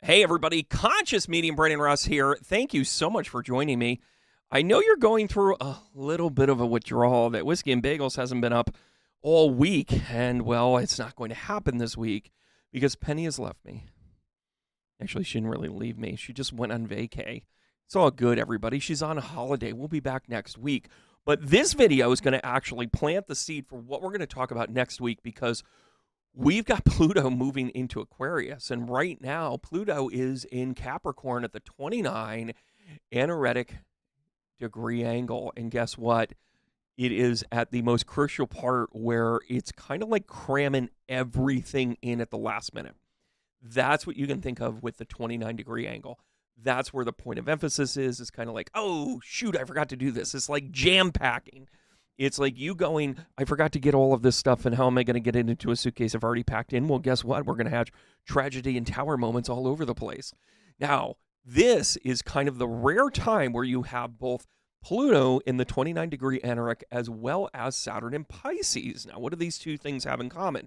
Hey, everybody. Conscious Medium Brandon Ross here. Thank you so much for joining me. I know you're going through a little bit of a withdrawal, that Whiskey and Bagels hasn't been up all week. And, well, it's not going to happen this week because Penny has left me. Actually, she didn't really leave me. She just went on vacay. It's all good, everybody. She's on a holiday. We'll be back next week. But this video is going to actually plant the seed for what we're going to talk about next week because we've got Pluto moving into Aquarius. And right now, Pluto is in Capricorn at the 29 anaretic degree angle. And guess what? It is at the most crucial part where it's kind of like cramming everything in at the last minute. That's what you can think of with the 29 degree angle. That's where the point of emphasis is. It's kind of like, oh, shoot, I forgot to do this. It's like jam packing. It's like you going, I forgot to get all of this stuff, and how am I going to get it into a suitcase I've already packed in? Well, guess what? We're going to have tragedy and tower moments all over the place. Now, this is kind of the rare time where you have both Pluto in the 29 degree anarech as well as Saturn in Pisces. Now, what do these two things have in common?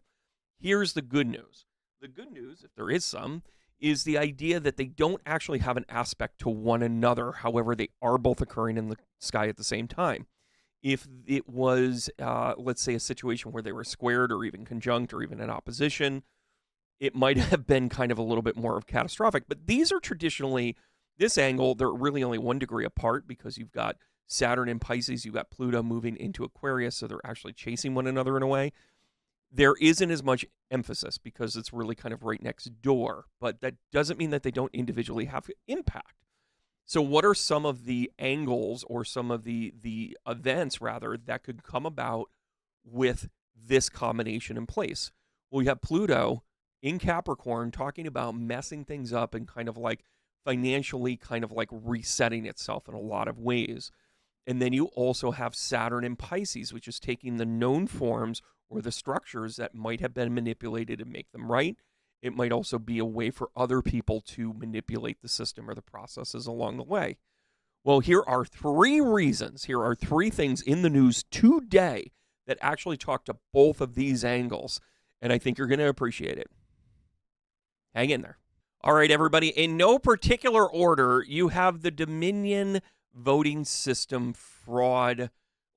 Here's the good news. The good news, if there is some, is the idea that they don't actually have an aspect to one another. However, they are both occurring in the sky at the same time. If it was, let's say, a situation where they were squared or even conjunct or even in opposition, it might have been kind of a little bit more of catastrophic. But these are traditionally, this angle, they're really only 1 degree apart because you've got Saturn in Pisces, you've got Pluto moving into Aquarius, so they're actually chasing one another in a way. There isn't as much emphasis because it's really kind of right next door, but that doesn't mean that they don't individually have impact. So what are some of the angles or some of the events, rather, that could come about with this combination in place? Well, you have Pluto in Capricorn talking about messing things up and kind of like financially kind of like resetting itself in a lot of ways. And then you also have Saturn in Pisces, which is taking the known forms or the structures that might have been manipulated and make them right. It might also be a way for other people to manipulate the system or the processes along the way. Well, here are 3 reasons. Here are 3 things in the news today that actually talk to both of these angles. And I think you're going to appreciate it. Hang in there. All right, everybody. In no particular order, you have the Dominion voting system fraud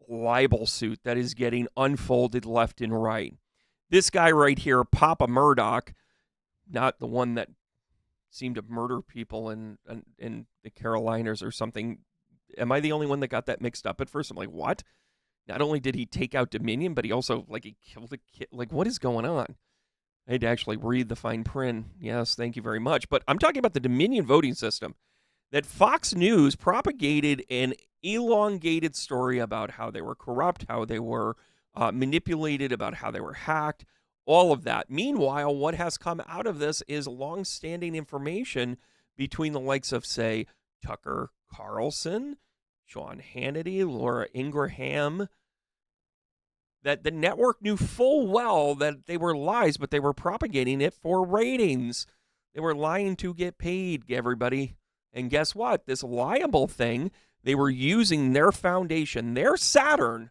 libel suit that is getting unfolded left and right. This guy right here, Papa Murdoch, not the one that seemed to murder people in the Carolinas or something. Am I the only one that got that mixed up at first? I'm like, what? Not only did he take out Dominion, but he also, like, he killed a kid. Like, what is going on? I had to actually read the fine print. Yes, thank you very much. But I'm talking about the Dominion voting system that Fox News propagated an elongated story about how they were corrupt, how they were manipulated, about how they were hacked, all of that. Meanwhile, what has come out of this is long-standing information between the likes of, say, Tucker Carlson, Sean Hannity, Laura Ingraham, that the network knew full well that they were lies, but they were propagating it for ratings. They were lying to get paid, everybody. And guess what? This liable thing, they were using their foundation, their Saturn,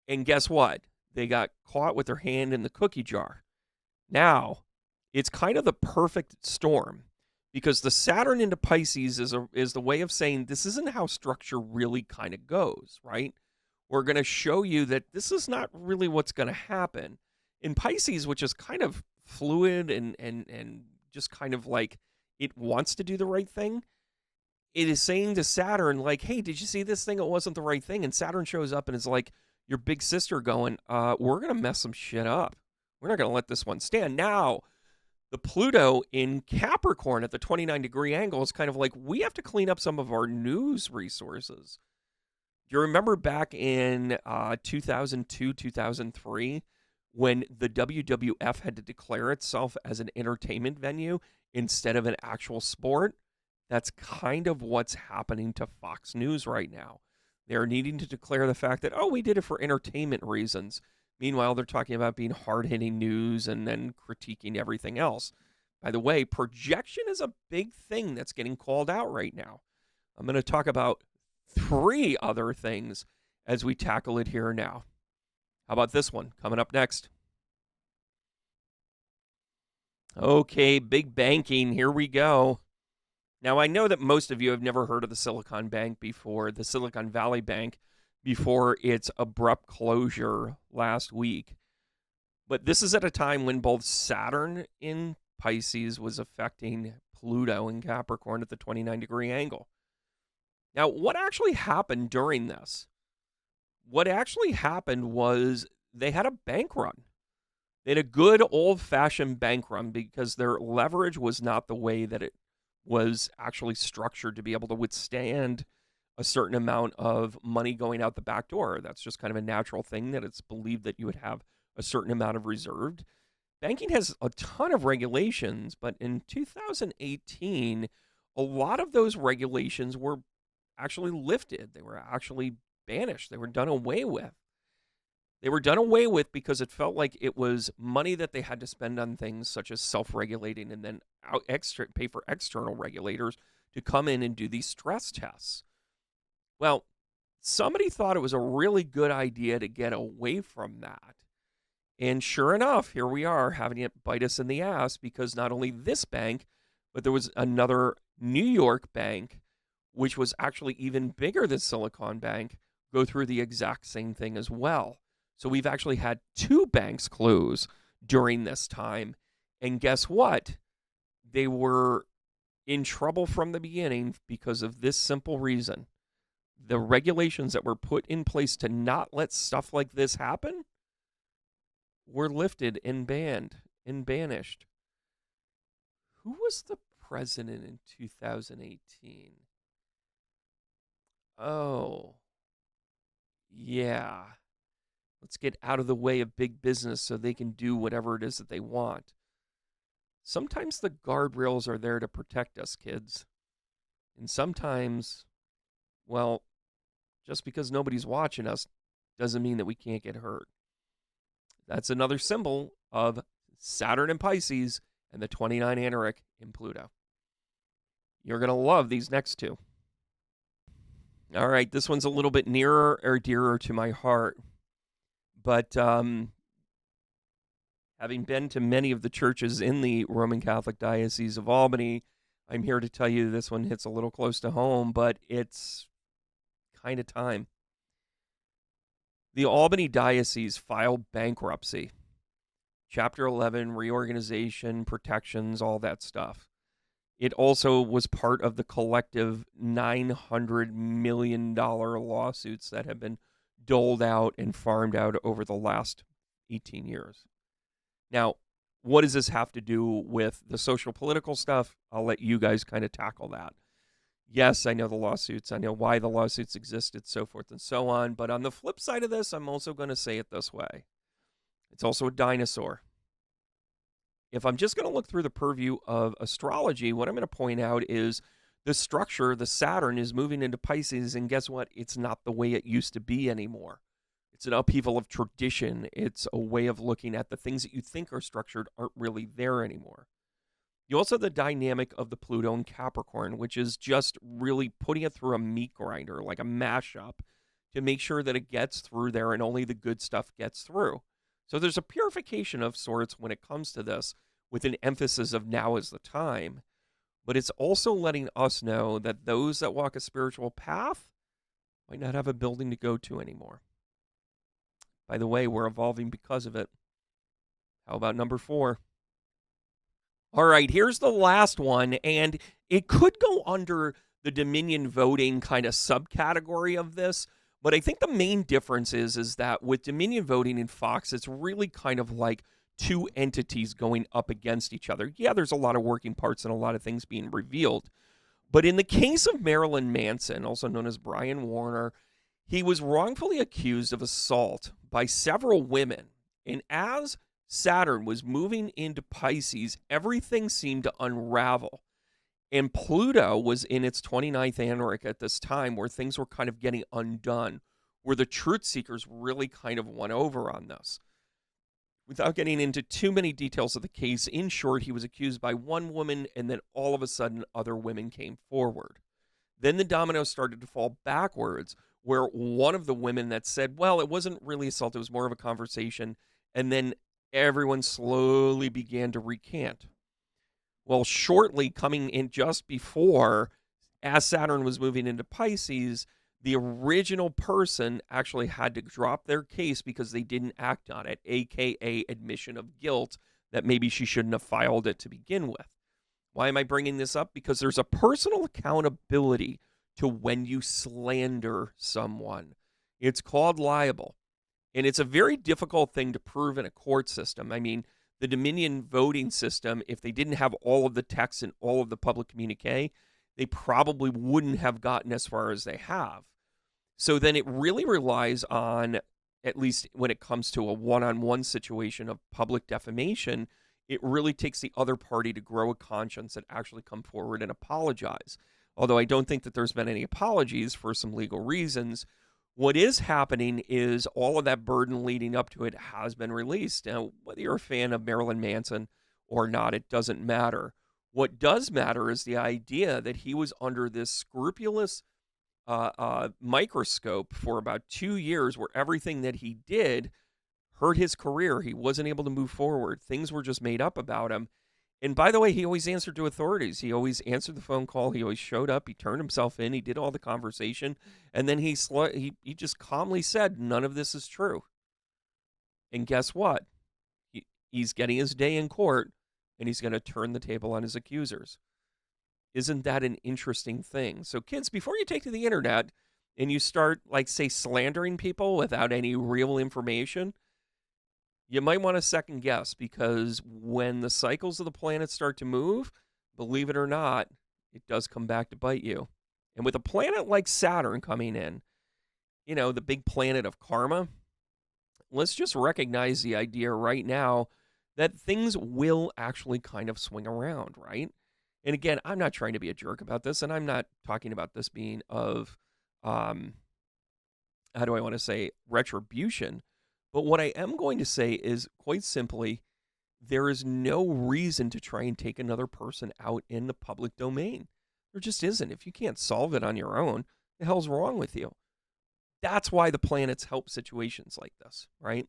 and guess what? They got caught with their hand in the cookie jar. Now, it's kind of the perfect storm because the Saturn into Pisces is the way of saying this isn't how structure really kind of goes, right? We're going to show you that this is not really what's going to happen. In Pisces, which is kind of fluid and just kind of like it wants to do the right thing, it is saying to Saturn, like, hey, did you see this thing? It wasn't the right thing. And Saturn shows up and is like, your big sister going, we're going to mess some shit up. We're not going to let this one stand. Now, the Pluto in Capricorn at the 29 degree angle is kind of like, we have to clean up some of our news resources. Do you remember back in 2002, 2003, when the WWF had to declare itself as an entertainment venue instead of an actual sport? That's kind of what's happening to Fox News right now. They're needing to declare the fact that, oh, we did it for entertainment reasons. Meanwhile, they're talking about being hard-hitting news and then critiquing everything else. By the way, projection is a big thing that's getting called out right now. I'm going to talk about 3 other things as we tackle it here now. How about this one coming up next? Okay, big banking. Here we go. Now, I know that most of you have never heard of the Silicon Valley Bank, before its abrupt closure last week. But this is at a time when both Saturn in Pisces was affecting Pluto in Capricorn at the 29-degree angle. Now, what actually happened during this? What actually happened was they had a bank run. They had a good old-fashioned bank run because their leverage was not the way that it was actually structured to be able to withstand a certain amount of money going out the back door. That's just kind of a natural thing, that it's believed that you would have a certain amount of reserved. Banking has a ton of regulations, but in 2018, a lot of those regulations were actually lifted. They were actually banished. They were done away with. They were done away with because it felt like it was money that they had to spend on things such as self-regulating, and then pay for external regulators to come in and do these stress tests. Well, somebody thought it was a really good idea to get away from that. And sure enough, here we are having it bite us in the ass, because not only this bank, but there was another New York bank, which was actually even bigger than Silicon Bank, go through the exact same thing as well. So we've actually had two banks close during this time. And guess what? They were in trouble from the beginning because of this simple reason. The regulations that were put in place to not let stuff like this happen were lifted and banned and banished. Who was the president in 2018? Oh, yeah. Let's get out of the way of big business so they can do whatever it is that they want. Sometimes the guardrails are there to protect us, kids. And sometimes, well, just because nobody's watching us doesn't mean that we can't get hurt. That's another symbol of Saturn in Pisces and the 29 Anaric in Pluto. You're going to love these next two. All right, this one's a little bit nearer or dearer to my heart. But having been to many of the churches in the Roman Catholic Diocese of Albany, I'm here to tell you this one hits a little close to home, but it's kind of time. The Albany Diocese filed bankruptcy. Chapter 11, reorganization, protections, all that stuff. It also was part of the collective $900 million lawsuits that have been doled out and farmed out over the last 18 years. Now, what does this have to do with the social political stuff? I'll let you guys kind of tackle that. Yes, I know the lawsuits. I know why the lawsuits existed, so forth and so on. But on the flip side of this, I'm also going to say it this way. It's also a dinosaur. If I'm just going to look through the purview of astrology, what I'm going to point out is the structure, the Saturn is moving into Pisces, and guess what? It's not the way it used to be anymore. It's an upheaval of tradition. It's a way of looking at the things that you think are structured aren't really there anymore. You also have the dynamic of the Pluto and Capricorn, which is just really putting it through a meat grinder, like a mashup, to make sure that it gets through there and only the good stuff gets through. So there's a purification of sorts when it comes to this, with an emphasis of now is the time. But it's also letting us know that those that walk a spiritual path might not have a building to go to anymore. By the way, we're evolving because of it. How about number 4? All right, here's the last one, and it could go under the Dominion voting kind of subcategory of this, but I think the main difference is that with Dominion voting in Fox, it's really kind of like two entities going up against each other. Yeah, there's a lot of working parts and a lot of things being revealed. But in the case of Marilyn Manson, also known as Brian Warner, he was wrongfully accused of assault by several women. And as Saturn was moving into Pisces, everything seemed to unravel. And Pluto was in its 29th Anaric at this time, where things were kind of getting undone, where the truth seekers really kind of won over on this. Without getting into too many details of the case, in short, he was accused by one woman, and then all of a sudden, other women came forward. Then the dominoes started to fall backwards, where one of the women that said, well, it wasn't really assault, it was more of a conversation, and then everyone slowly began to recant. Well, shortly coming in just before, as Saturn was moving into Pisces, the original person actually had to drop their case because they didn't act on it, aka admission of guilt, that maybe she shouldn't have filed it to begin with. Why am I bringing this up? Because there's a personal accountability to when you slander someone. It's called libel. And it's a very difficult thing to prove in a court system. I mean, the Dominion voting system, if they didn't have all of the text and all of the public communique, they probably wouldn't have gotten as far as they have. So then it really relies on, at least when it comes to a one-on-one situation of public defamation, it really takes the other party to grow a conscience and actually come forward and apologize. Although I don't think that there's been any apologies for some legal reasons. What is happening is all of that burden leading up to it has been released. Now, whether you're a fan of Marilyn Manson or not, it doesn't matter. What does matter is the idea that he was under this scrupulous microscope for about 2 years where everything that he did hurt his career. He wasn't able to move forward. Things were just made up about him. And by the way, he always answered to authorities. He always answered the phone call. He always showed up. He turned himself in. He did all the conversation. And then he just calmly said, none of this is true. And guess what? He's getting his day in court, and he's going to turn the table on his accusers. Isn't that an interesting thing? So kids, before you take to the internet and you start, like, say, slandering people without any real information, you might want to second guess, because when the cycles of the planets start to move, believe it or not, it does come back to bite you. And with a planet like Saturn coming in, the big planet of karma, let's just recognize the idea right now that things will actually kind of swing around, right? And again, I'm not trying to be a jerk about this, and I'm not talking about this being of, how do I want to say, retribution. But what I am going to say is, quite simply, there is no reason to try and take another person out in the public domain. There just isn't. If you can't solve it on your own, the hell's wrong with you? That's why the planets help situations like this, right?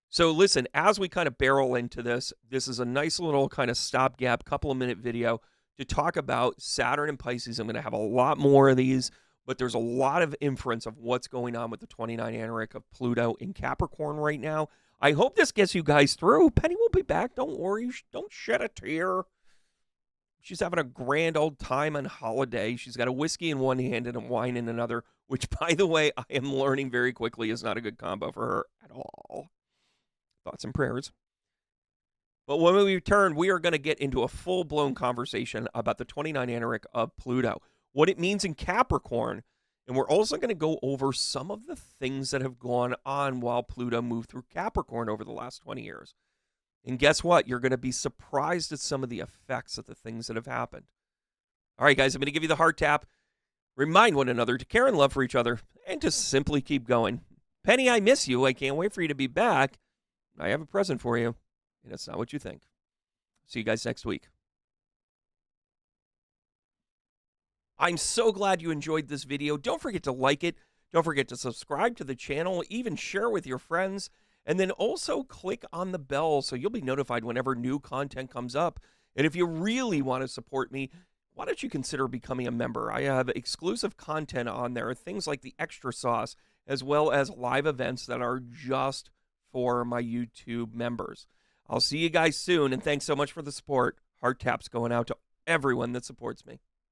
So listen, as we kind of barrel into this, this is a nice little kind of stopgap, couple of minute video to talk about Saturn and Pisces. I'm going to have a lot more of these, but there's a lot of inference of what's going on with the 29 Anarch of Pluto in Capricorn right now. I hope this gets you guys through. Penny will be back. Don't worry. Don't shed a tear. She's having a grand old time on holiday. She's got a whiskey in one hand and a wine in another, which, by the way, I am learning very quickly is not a good combo for her at all. Thoughts and prayers. But when we return, we are going to get into a full-blown conversation about the 29 Anarch of Pluto, what it means in Capricorn, and we're also going to go over some of the things that have gone on while Pluto moved through Capricorn over the last 20 years. And guess what? You're going to be surprised at some of the effects of the things that have happened. All right, guys, I'm going to give you the heart tap. Remind one another to care and love for each other and to simply keep going. Penny, I miss you. I can't wait for you to be back. I have a present for you, and it's not what you think. See you guys next week. I'm so glad you enjoyed this video. Don't forget to like it. Don't forget to subscribe to the channel, even share with your friends, and then also click on the bell so you'll be notified whenever new content comes up. And if you really want to support me, why don't you consider becoming a member? I have exclusive content on there, things like the extra sauce, as well as live events that are just for my YouTube members. I'll see you guys soon, and thanks so much for the support. Heart taps going out to everyone that supports me.